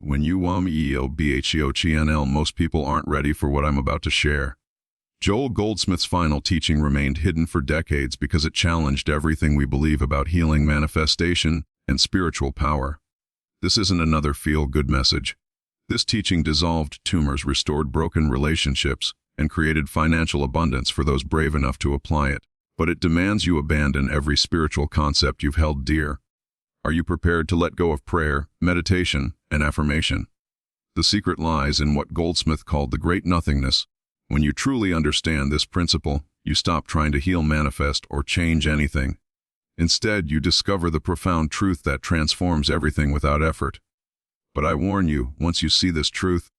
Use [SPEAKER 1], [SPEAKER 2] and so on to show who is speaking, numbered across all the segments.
[SPEAKER 1] When you bhochnl, most people aren't ready for what I'm about to share. Joel Goldsmith's final teaching remained hidden for decades because it challenged everything we believe about healing, manifestation, and spiritual power. This isn't another feel-good message. This teaching dissolved tumors, restored broken relationships, and created financial abundance for those brave enough to apply it. But it demands you abandon every spiritual concept you've held dear. Are you prepared to let go of prayer, meditation, and affirmation? The secret lies in what Goldsmith called the great nothingness. When you truly understand this principle, you stop trying to heal, manifest, or change anything. Instead, you discover the profound truth that transforms everything without effort. But I warn you, once you see this truth,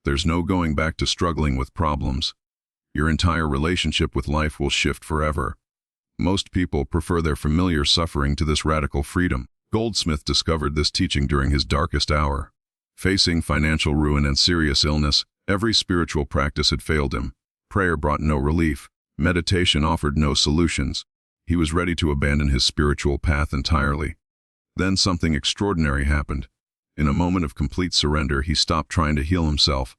[SPEAKER 1] there's no going back to struggling with problems. Your entire relationship with life will shift forever. Most people prefer their familiar suffering to this radical freedom. Goldsmith discovered this teaching during his darkest hour. Facing financial ruin and serious illness, every spiritual practice had failed him. Prayer brought no relief. Meditation offered no solutions. He was ready to abandon his spiritual path entirely. Then something extraordinary happened. In a moment of complete surrender, he stopped trying to heal himself.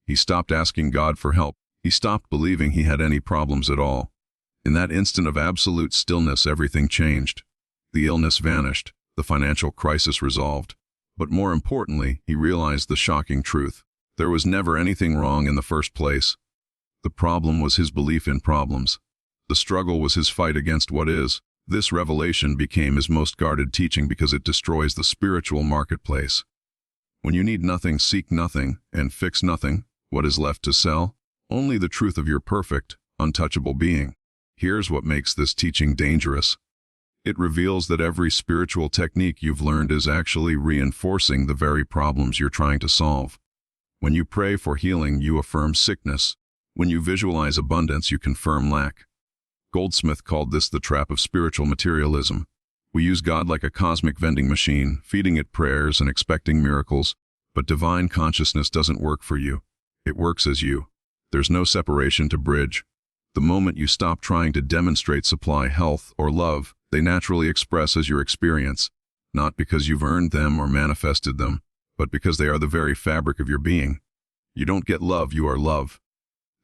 [SPEAKER 1] He stopped asking God for help. He stopped believing he had any problems at all. In that instant of absolute stillness, everything changed. The illness vanished. The financial crisis resolved. But more importantly, he realized the shocking truth. There was never anything wrong in the first place. The problem was his belief in problems. The struggle was his fight against what is. This revelation became his most guarded teaching because it destroys the spiritual marketplace. When you need nothing, seek nothing, and fix nothing, what is left to sell? Only the truth of your perfect, untouchable being. Here's what makes this teaching dangerous. It reveals that every spiritual technique you've learned is actually reinforcing the very problems you're trying to solve. When you pray for healing, you affirm sickness. When you visualize abundance, you confirm lack. Goldsmith called this the trap of spiritual materialism. We use God like a cosmic vending machine, feeding it prayers and expecting miracles. But divine consciousness doesn't work for you. It works as you. There's no separation to bridge. The moment you stop trying to demonstrate, supply, health, or love, they naturally express as your experience, not because you've earned them or manifested them, but because they are the very fabric of your being. You don't get love, you are love.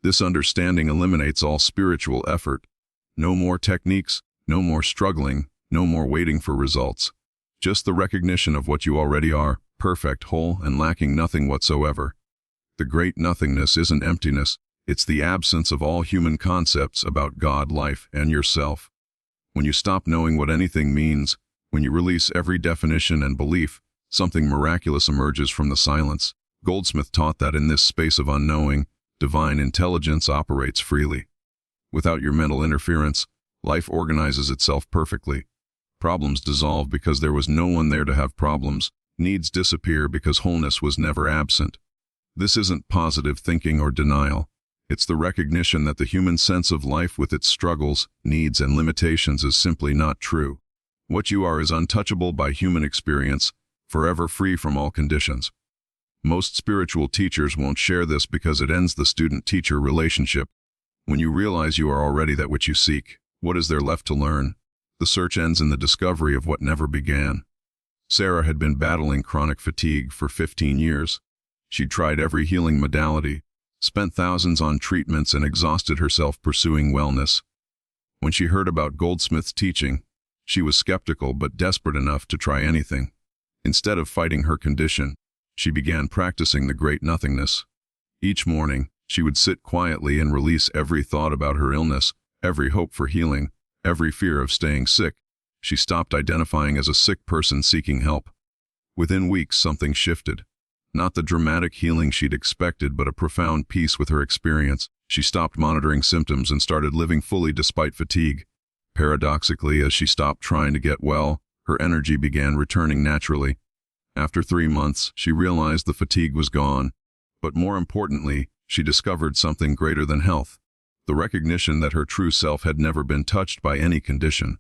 [SPEAKER 1] This understanding eliminates all spiritual effort. No more techniques, no more struggling, no more waiting for results. Just the recognition of what you already are, perfect, whole, and lacking nothing whatsoever. The great nothingness isn't emptiness, it's the absence of all human concepts about God, life, and yourself. When you stop knowing what anything means, when you release every definition and belief, something miraculous emerges from the silence. Goldsmith taught that in this space of unknowing, divine intelligence operates freely. Without your mental interference, life organizes itself perfectly. Problems dissolve because there was no one there to have problems. Needs disappear because wholeness was never absent. This isn't positive thinking or denial. It's the recognition that the human sense of life with its struggles, needs, and limitations is simply not true. What you are is untouchable by human experience, forever free from all conditions. Most spiritual teachers won't share this because it ends the student-teacher relationship. When you realize you are already that which you seek, what is there left to learn? The search ends in the discovery of what never began. Sarah had been battling chronic fatigue for 15 years. She'd tried every healing modality, spent thousands on treatments, and exhausted herself pursuing wellness. When she heard about Goldsmith's teaching, she was skeptical but desperate enough to try anything. Instead of fighting her condition, she began practicing the great nothingness. Each morning, she would sit quietly and release every thought about her illness, every hope for healing, every fear of staying sick. She stopped identifying as a sick person seeking help. Within weeks, something shifted. Not the dramatic healing she'd expected, but a profound peace with her experience. She stopped monitoring symptoms and started living fully despite fatigue. Paradoxically, as she stopped trying to get well, her energy began returning naturally. After 3 months, she realized the fatigue was gone. But more importantly, she discovered something greater than health. The recognition that her true self had never been touched by any condition.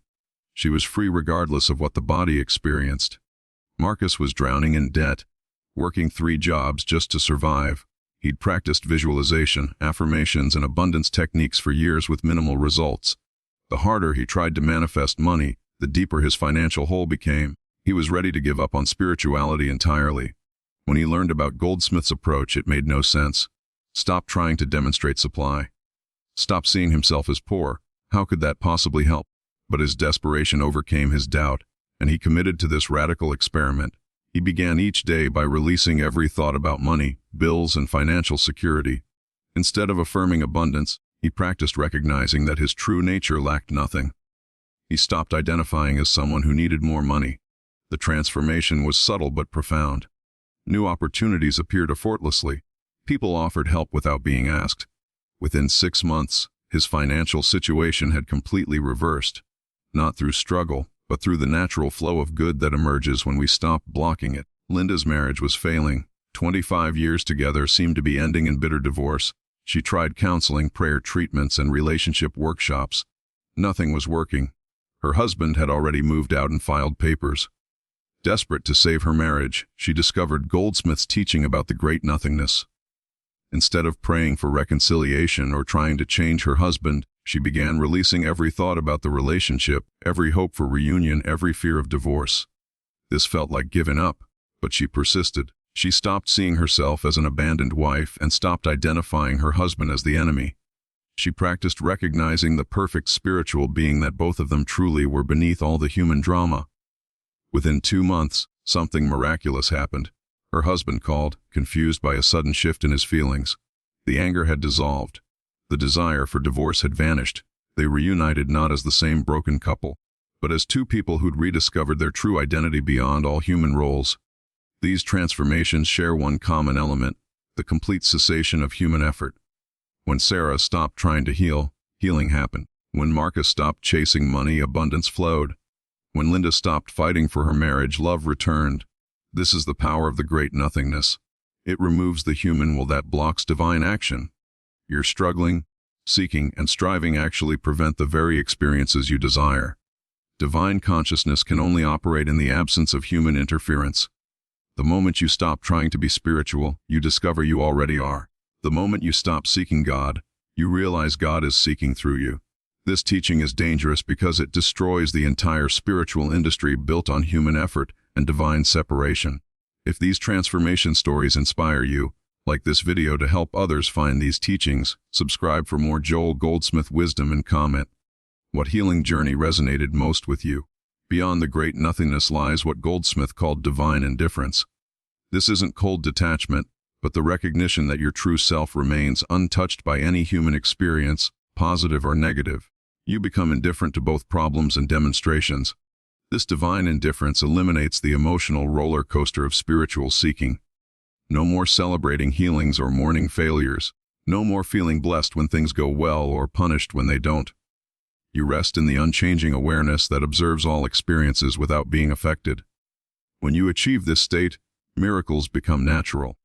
[SPEAKER 1] She was free regardless of what the body experienced. Marcus was drowning in debt, working 3 jobs just to survive. He'd practiced visualization, affirmations, and abundance techniques for years with minimal results. The harder he tried to manifest money, the deeper his financial hole became. He was ready to give up on spirituality entirely. When he learned about Goldsmith's approach, it made no sense. Stop trying to demonstrate supply. Stop seeing himself as poor. How could that possibly help? But his desperation overcame his doubt, and he committed to this radical experiment. He began each day by releasing every thought about money, bills, and financial security. Instead of affirming abundance, he practiced recognizing that his true nature lacked nothing. He stopped identifying as someone who needed more money. The transformation was subtle but profound. New opportunities appeared effortlessly. People offered help without being asked. Within 6 months, his financial situation had completely reversed. Not through struggle, but through the natural flow of good that emerges when we stop blocking it. Linda's marriage was failing. 25 years together seemed to be ending in bitter divorce. She tried counseling, prayer treatments, and relationship workshops. Nothing was working. Her husband had already moved out and filed papers. Desperate to save her marriage, she discovered Goldsmith's teaching about the great nothingness. Instead of praying for reconciliation or trying to change her husband, she began releasing every thought about the relationship, every hope for reunion, every fear of divorce. This felt like giving up, but she persisted. She stopped seeing herself as an abandoned wife and stopped identifying her husband as the enemy. She practiced recognizing the perfect spiritual being that both of them truly were beneath all the human drama. Within 2 months, something miraculous happened. Her husband called, confused by a sudden shift in his feelings. The anger had dissolved. The desire for divorce had vanished. They reunited not as the same broken couple, but as two people who'd rediscovered their true identity beyond all human roles. These transformations share one common element: the complete cessation of human effort. When Sarah stopped trying to heal, healing happened. When Marcus stopped chasing money, abundance flowed. When Linda stopped fighting for her marriage, love returned. This is the power of the great nothingness. It removes the human will that blocks divine action. Your struggling, seeking, and striving actually prevent the very experiences you desire. Divine consciousness can only operate in the absence of human interference. The moment you stop trying to be spiritual, you discover you already are. The moment you stop seeking God, you realize God is seeking through you. This teaching is dangerous because it destroys the entire spiritual industry built on human effort and divine separation. If these transformation stories inspire you, like this video to help others find these teachings, subscribe for more Joel Goldsmith wisdom and comment. What healing journey resonated most with you? Beyond the great nothingness lies what Goldsmith called divine indifference. This isn't cold detachment, but the recognition that your true self remains untouched by any human experience, positive or negative. You become indifferent to both problems and demonstrations. This divine indifference eliminates the emotional roller coaster of spiritual seeking. No more celebrating healings or mourning failures. No more feeling blessed when things go well or punished when they don't. You rest in the unchanging awareness that observes all experiences without being affected. When you achieve this state, miracles become natural.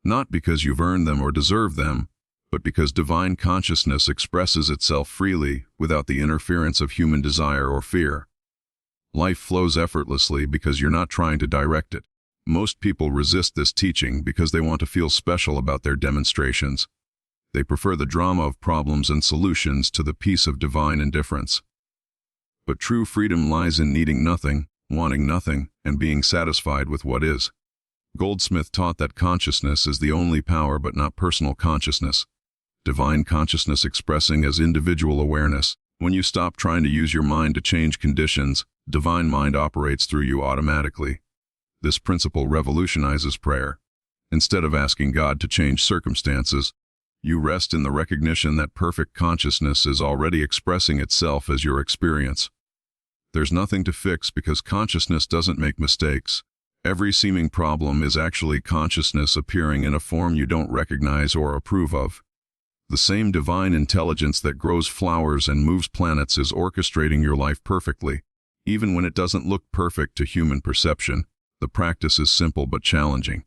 [SPEAKER 1] Not because you've earned them or deserved them, but because divine consciousness expresses itself freely without the interference of human desire or fear. Life flows effortlessly because you're not trying to direct it. Most people resist this teaching because they want to feel special about their demonstrations. They prefer the drama of problems and solutions to the peace of divine indifference. But true freedom lies in needing nothing, wanting nothing, and being satisfied with what is. Goldsmith taught that consciousness is the only power but not personal consciousness. Divine consciousness expressing as individual awareness. When you stop trying to use your mind to change conditions, divine mind operates through you automatically. This principle revolutionizes prayer. Instead of asking God to change circumstances, you rest in the recognition that perfect consciousness is already expressing itself as your experience. There's nothing to fix because consciousness doesn't make mistakes. Every seeming problem is actually consciousness appearing in a form you don't recognize or approve of. The same divine intelligence that grows flowers and moves planets is orchestrating your life perfectly. Even when it doesn't look perfect to human perception, the practice is simple but challenging.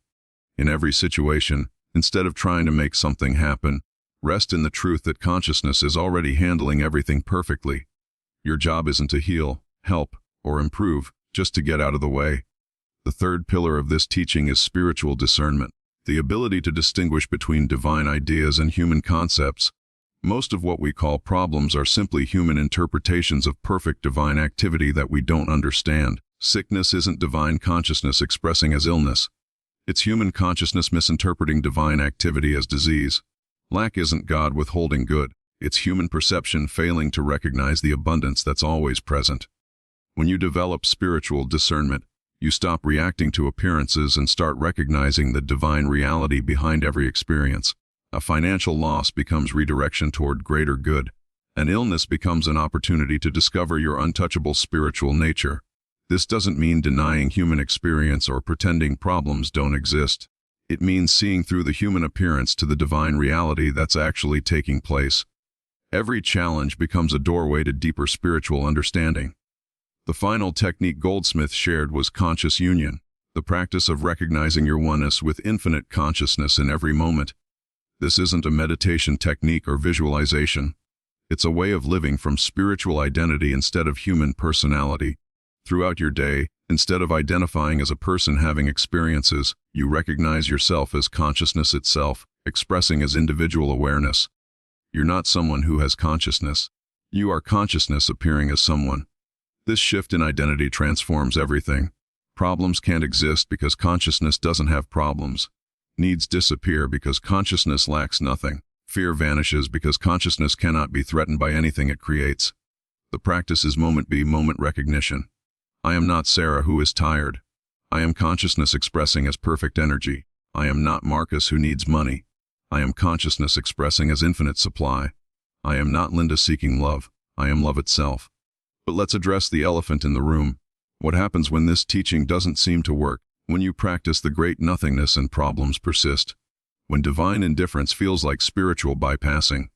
[SPEAKER 1] In every situation, instead of trying to make something happen, rest in the truth that consciousness is already handling everything perfectly. Your job isn't to heal, help, or improve, just to get out of the way. The third pillar of this teaching is spiritual discernment, the ability to distinguish between divine ideas and human concepts. Most of what we call problems are simply human interpretations of perfect divine activity that we don't understand. Sickness isn't divine consciousness expressing as illness. It's human consciousness misinterpreting divine activity as disease. Lack isn't God withholding good. It's human perception failing to recognize the abundance that's always present. When you develop spiritual discernment, you stop reacting to appearances and start recognizing the divine reality behind every experience. A financial loss becomes redirection toward greater good. An illness becomes an opportunity to discover your untouchable spiritual nature. This doesn't mean denying human experience or pretending problems don't exist. It means seeing through the human appearance to the divine reality that's actually taking place. Every challenge becomes a doorway to deeper spiritual understanding. The final technique Goldsmith shared was conscious union, the practice of recognizing your oneness with infinite consciousness in every moment. This isn't a meditation technique or visualization. It's a way of living from spiritual identity instead of human personality. Throughout your day, instead of identifying as a person having experiences, you recognize yourself as consciousness itself, expressing as individual awareness. You're not someone who has consciousness. You are consciousness appearing as someone. This shift in identity transforms everything. Problems can't exist because consciousness doesn't have problems. Needs disappear because consciousness lacks nothing. Fear vanishes because consciousness cannot be threatened by anything it creates. The practice is moment recognition. I am not Sarah who is tired. I am consciousness expressing as perfect energy. I am not Marcus who needs money. I am consciousness expressing as infinite supply. I am not Linda seeking love. I am love itself. But let's address the elephant in the room. What happens when this teaching doesn't seem to work? When you practice the great nothingness and problems persist? When divine indifference feels like spiritual bypassing?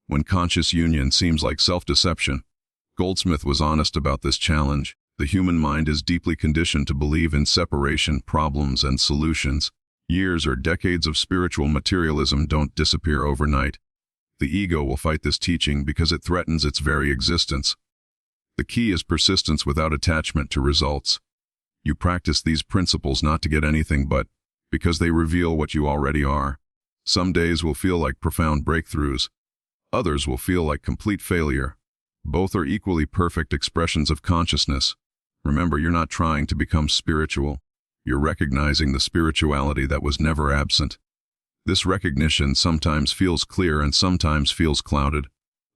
[SPEAKER 1] When conscious union seems like self-deception? Goldsmith was honest about this challenge. The human mind is deeply conditioned to believe in separation, problems, and solutions. Years or decades of spiritual materialism don't disappear overnight. The ego will fight this teaching because it threatens its very existence. The key is persistence without attachment to results. You practice these principles not to get anything but because they reveal what you already are. Some days will feel like profound breakthroughs. Others will feel like complete failure. Both are equally perfect expressions of consciousness. Remember, you're not trying to become spiritual. You're recognizing the spirituality that was never absent. This recognition sometimes feels clear and sometimes feels clouded,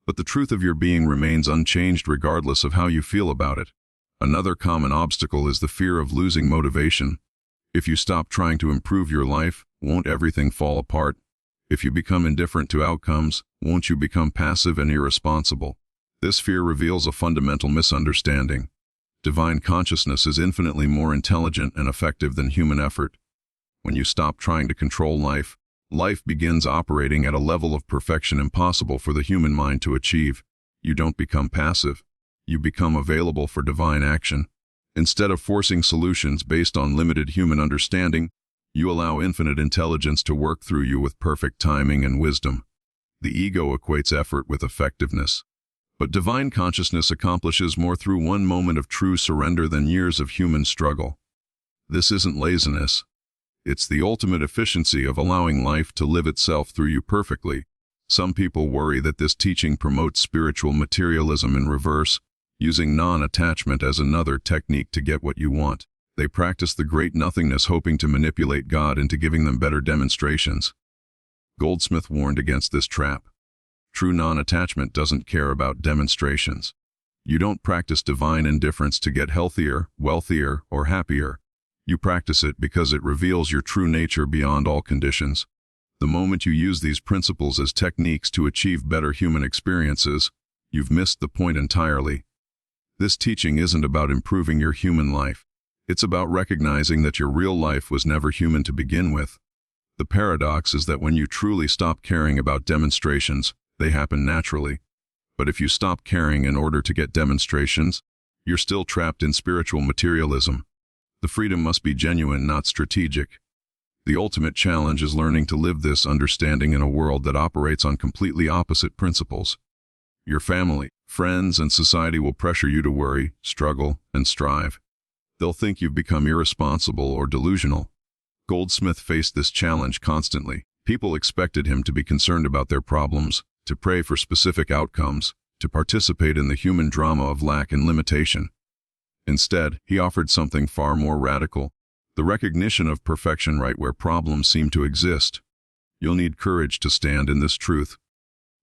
[SPEAKER 1] but the truth of your being remains unchanged regardless of how you feel about it. Another common obstacle is the fear of losing motivation. If you stop trying to improve your life, won't everything fall apart? If you become indifferent to outcomes, won't you become passive and irresponsible? This fear reveals a fundamental misunderstanding. Divine consciousness is infinitely more intelligent and effective than human effort. When you stop trying to control life, life begins operating at a level of perfection impossible for the human mind to achieve. You don't become passive. You become available for divine action. Instead of forcing solutions based on limited human understanding, you allow infinite intelligence to work through you with perfect timing and wisdom. The ego equates effort with effectiveness. But divine consciousness accomplishes more through one moment of true surrender than years of human struggle. This isn't laziness. It's the ultimate efficiency of allowing life to live itself through you perfectly. Some people worry that this teaching promotes spiritual materialism in reverse, using non-attachment as another technique to get what you want. They practice the great nothingness hoping to manipulate God into giving them better demonstrations. Goldsmith warned against this trap. True non-attachment doesn't care about demonstrations. You don't practice divine indifference to get healthier, wealthier, or happier. You practice it because it reveals your true nature beyond all conditions. The moment you use these principles as techniques to achieve better human experiences, you've missed the point entirely. This teaching isn't about improving your human life. It's about recognizing that your real life was never human to begin with. The paradox is that when you truly stop caring about demonstrations, they happen naturally. But if you stop caring in order to get demonstrations, you're still trapped in spiritual materialism. The freedom must be genuine, not strategic. The ultimate challenge is learning to live this understanding in a world that operates on completely opposite principles. Your family, friends, and society will pressure you to worry, struggle, and strive. They'll think you've become irresponsible or delusional. Goldsmith faced this challenge constantly. People expected him to be concerned about their problems, to pray for specific outcomes, to participate in the human drama of lack and limitation. Instead, he offered something far more radical, The recognition of perfection right where problems seem to exist. You'll need courage to stand in this truth.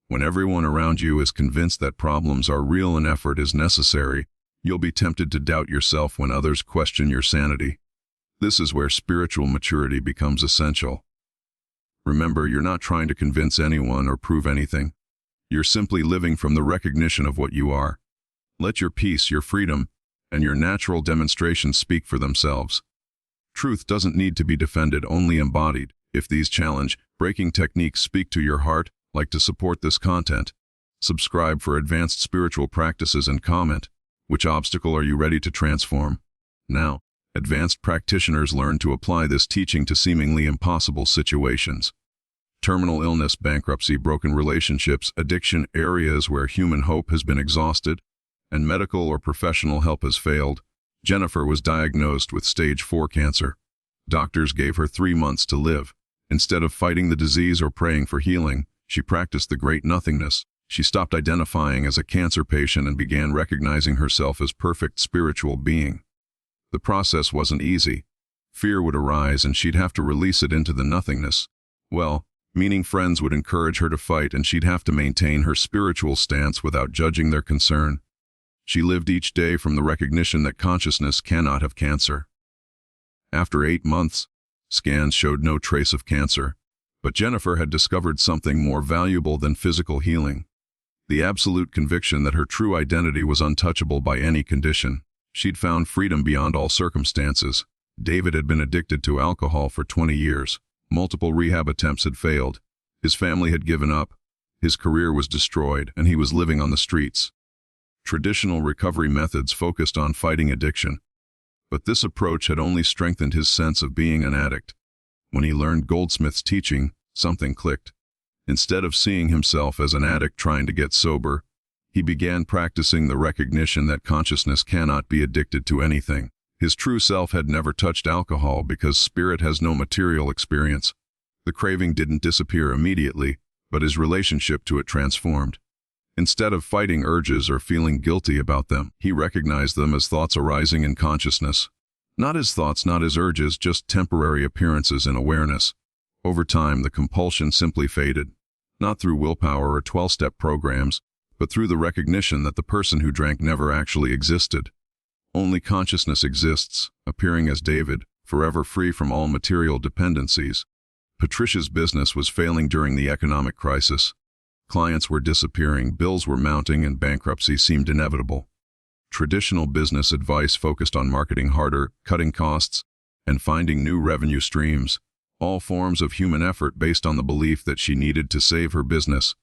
[SPEAKER 1] When everyone around you is convinced that problems are real and effort is necessary, you'll be tempted to doubt yourself when others question your sanity. This is where spiritual maturity becomes essential. Remember, you're not trying to convince anyone or prove anything. You're simply living from the recognition of what you are. Let your peace, your freedom, and your natural demonstrations speak for themselves. Truth doesn't need to be defended, only embodied. If these challenge-breaking techniques speak to your heart, like to support this content, subscribe for advanced spiritual practices and comment, which obstacle are you ready to transform? Now, advanced practitioners learn to apply this teaching to seemingly impossible situations. Terminal illness, bankruptcy, broken relationships, addiction, areas where human hope has been exhausted, and medical or professional help has failed. Jennifer was diagnosed with stage 4 cancer. Doctors gave her 3 months to live. Instead of fighting the disease or praying for healing, she practiced the great nothingness. She stopped identifying as a cancer patient and began recognizing herself as perfect spiritual being. The process wasn't easy. Fear would arise and she'd have to release it into the nothingness. Meaning friends would encourage her to fight and she'd have to maintain her spiritual stance without judging their concern. She lived each day from the recognition that consciousness cannot have cancer. After 8 months, scans showed no trace of cancer, but Jennifer had discovered something more valuable than physical healing. The absolute conviction that her true identity was untouchable by any condition. She'd found freedom beyond all circumstances. David had been addicted to alcohol for 20 years. Multiple rehab attempts had failed. His family had given up. His career was destroyed, and he was living on the streets. Traditional recovery methods focused on fighting addiction. But this approach had only strengthened his sense of being an addict. When he learned Goldsmith's teaching, something clicked. Instead of seeing himself as an addict trying to get sober, he began practicing the recognition that consciousness cannot be addicted to anything. His true self had never touched alcohol because spirit has no material experience. The craving didn't disappear immediately, but his relationship to it transformed. Instead of fighting urges or feeling guilty about them, he recognized them as thoughts arising in consciousness. Not as thoughts, not as urges, just temporary appearances in awareness. Over time, the compulsion simply faded, not through willpower or 12-step programs, but through the recognition that the person who drank never actually existed. Only consciousness exists, appearing as David, forever free from all material dependencies. Patricia's business was failing during the economic crisis. Clients were disappearing, bills were mounting, and bankruptcy seemed inevitable. Traditional business advice focused on marketing harder, cutting costs, and finding new revenue streams, all forms of human effort based on the belief that she needed to save her business.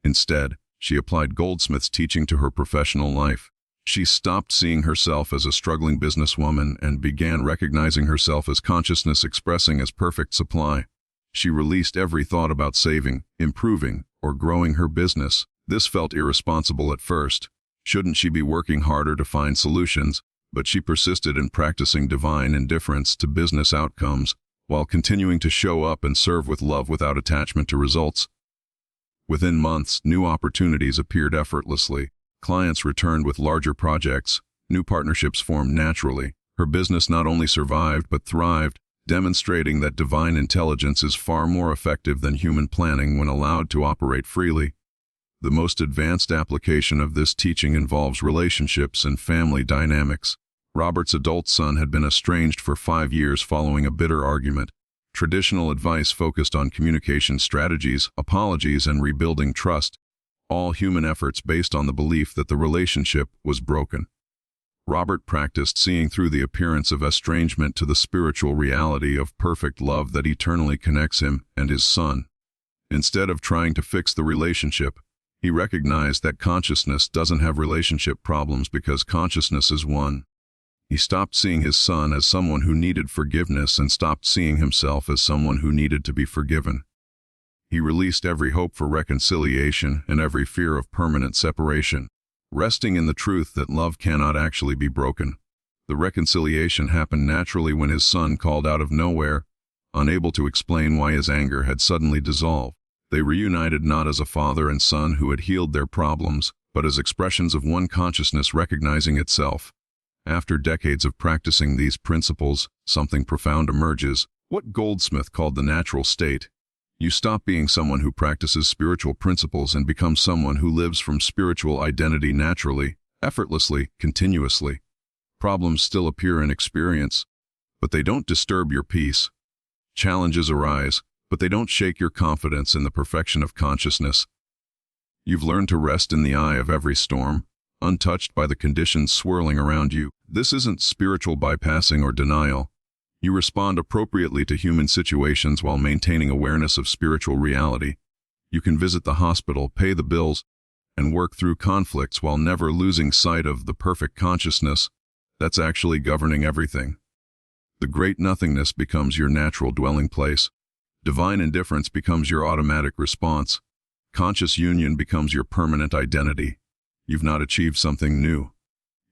[SPEAKER 1] Instead, she applied Goldsmith's teaching to her professional life. She stopped seeing herself as a struggling businesswoman and began recognizing herself as consciousness expressing as perfect supply. She released every thought about saving, improving, or growing her business. This felt irresponsible at first. Shouldn't she be working harder to find solutions? But she persisted in practicing divine indifference to business outcomes, while continuing to show up and serve with love without attachment to results. Within months, new opportunities appeared effortlessly. Clients returned with larger projects. New partnerships formed naturally. Her business not only survived but thrived, demonstrating that divine intelligence is far more effective than human planning when allowed to operate freely. The most advanced application of this teaching involves relationships and family dynamics. Robert's adult son had been estranged for 5 years following a bitter argument. Traditional advice focused on communication strategies, apologies, and rebuilding trust, all human efforts based on the belief that the relationship was broken. Robert practiced seeing through the appearance of estrangement to the spiritual reality of perfect love that eternally connects him and his son. Instead of trying to fix the relationship, he recognized that consciousness doesn't have relationship problems because consciousness is one. He stopped seeing his son as someone who needed forgiveness and stopped seeing himself as someone who needed to be forgiven. He released every hope for reconciliation and every fear of permanent separation, resting in the truth that love cannot actually be broken. The reconciliation happened naturally when his son called out of nowhere, unable to explain why his anger had suddenly dissolved. They reunited not as a father and son who had healed their problems, but as expressions of one consciousness recognizing itself. After decades of practicing these principles, something profound emerges, what Goldsmith called the natural state. You stop being someone who practices spiritual principles and become someone who lives from spiritual identity naturally, effortlessly, continuously. Problems still appear in experience, but they don't disturb your peace. Challenges arise, but they don't shake your confidence in the perfection of consciousness. You've learned to rest in the eye of every storm, untouched by the conditions swirling around you. This isn't spiritual bypassing or denial. You respond appropriately to human situations while maintaining awareness of spiritual reality. You can visit the hospital, pay the bills, and work through conflicts while never losing sight of the perfect consciousness that's actually governing everything. The great nothingness becomes your natural dwelling place. Divine indifference becomes your automatic response. Conscious union becomes your permanent identity. You've not achieved something new.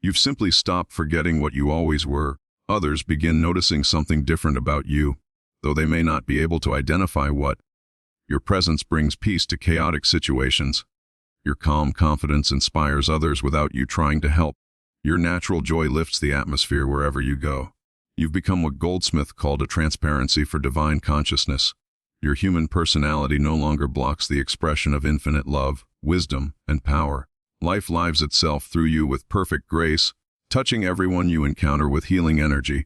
[SPEAKER 1] You've simply stopped forgetting what you always were. Others begin noticing something different about you, though they may not be able to identify what. Your presence brings peace to chaotic situations. Your calm confidence inspires others without you trying to help. Your natural joy lifts the atmosphere wherever you go. You've become what Goldsmith called a transparency for divine consciousness. Your human personality no longer blocks the expression of infinite love, wisdom, and power. Life lives itself through you with perfect grace, touching everyone you encounter with healing energy.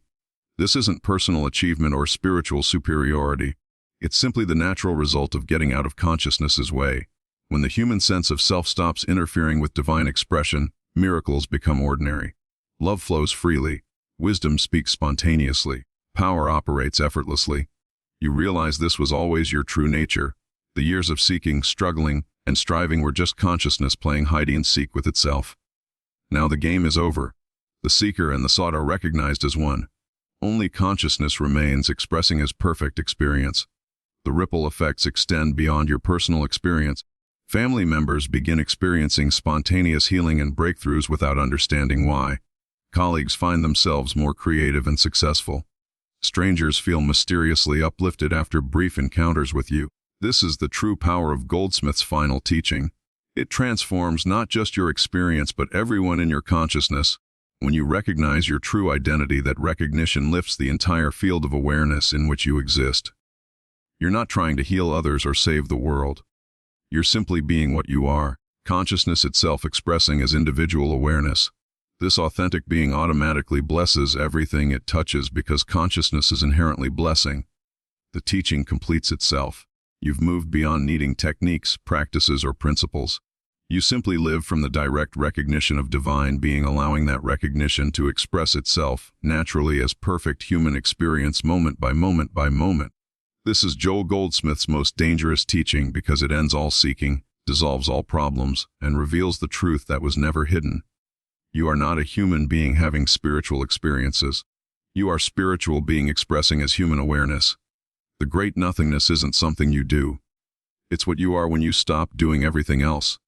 [SPEAKER 1] This isn't personal achievement or spiritual superiority. It's simply the natural result of getting out of consciousness's way. When the human sense of self stops interfering with divine expression, miracles become ordinary. Love flows freely. Wisdom speaks spontaneously. Power operates effortlessly. You realize this was always your true nature. The years of seeking, struggling, and striving were just consciousness playing hide-and-seek with itself. Now the game is over. The seeker and the sought are recognized as one. Only consciousness remains, expressing as perfect experience. The ripple effects extend beyond your personal experience. Family members begin experiencing spontaneous healing and breakthroughs without understanding why. Colleagues find themselves more creative and successful. Strangers feel mysteriously uplifted after brief encounters with you. This is the true power of Goldsmith's final teaching. It transforms not just your experience but everyone in your consciousness. When you recognize your true identity, that recognition lifts the entire field of awareness in which you exist. You're not trying to heal others or save the world. You're simply being what you are, consciousness itself expressing as individual awareness. This authentic being automatically blesses everything it touches because consciousness is inherently blessing. The teaching completes itself. You've moved beyond needing techniques, practices, or principles. You simply live from the direct recognition of divine being, allowing that recognition to express itself naturally as perfect human experience moment by moment by moment. This is Joel Goldsmith's most dangerous teaching because it ends all seeking, dissolves all problems, and reveals the truth that was never hidden. You are not a human being having spiritual experiences. You are spiritual being expressing as human awareness. The great nothingness isn't something you do. It's what you are when you stop doing everything else.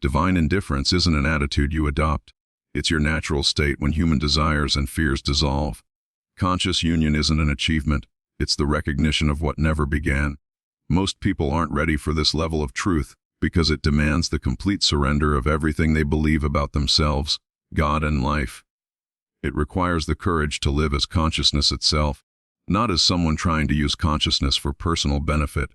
[SPEAKER 1] Divine indifference isn't an attitude you adopt. It's your natural state when human desires and fears dissolve. Conscious union isn't an achievement. It's the recognition of what never began. Most people aren't ready for this level of truth because it demands the complete surrender of everything they believe about themselves, God, and life. It requires the courage to live as consciousness itself, not as someone trying to use consciousness for personal benefit.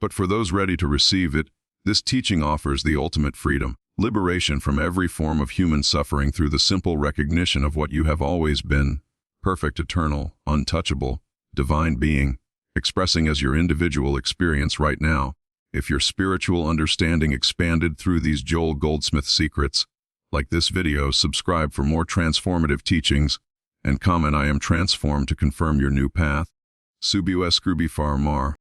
[SPEAKER 1] But for those ready to receive it, this teaching offers the ultimate freedom, liberation from every form of human suffering through the simple recognition of what you have always been, perfect, eternal, untouchable, divine being, expressing as your individual experience right now. If your spiritual understanding expanded through these Joel Goldsmith secrets, like this video, subscribe for more transformative teachings, and comment "I am transformed" to confirm your new path. Subiu Escrubi Far Mar.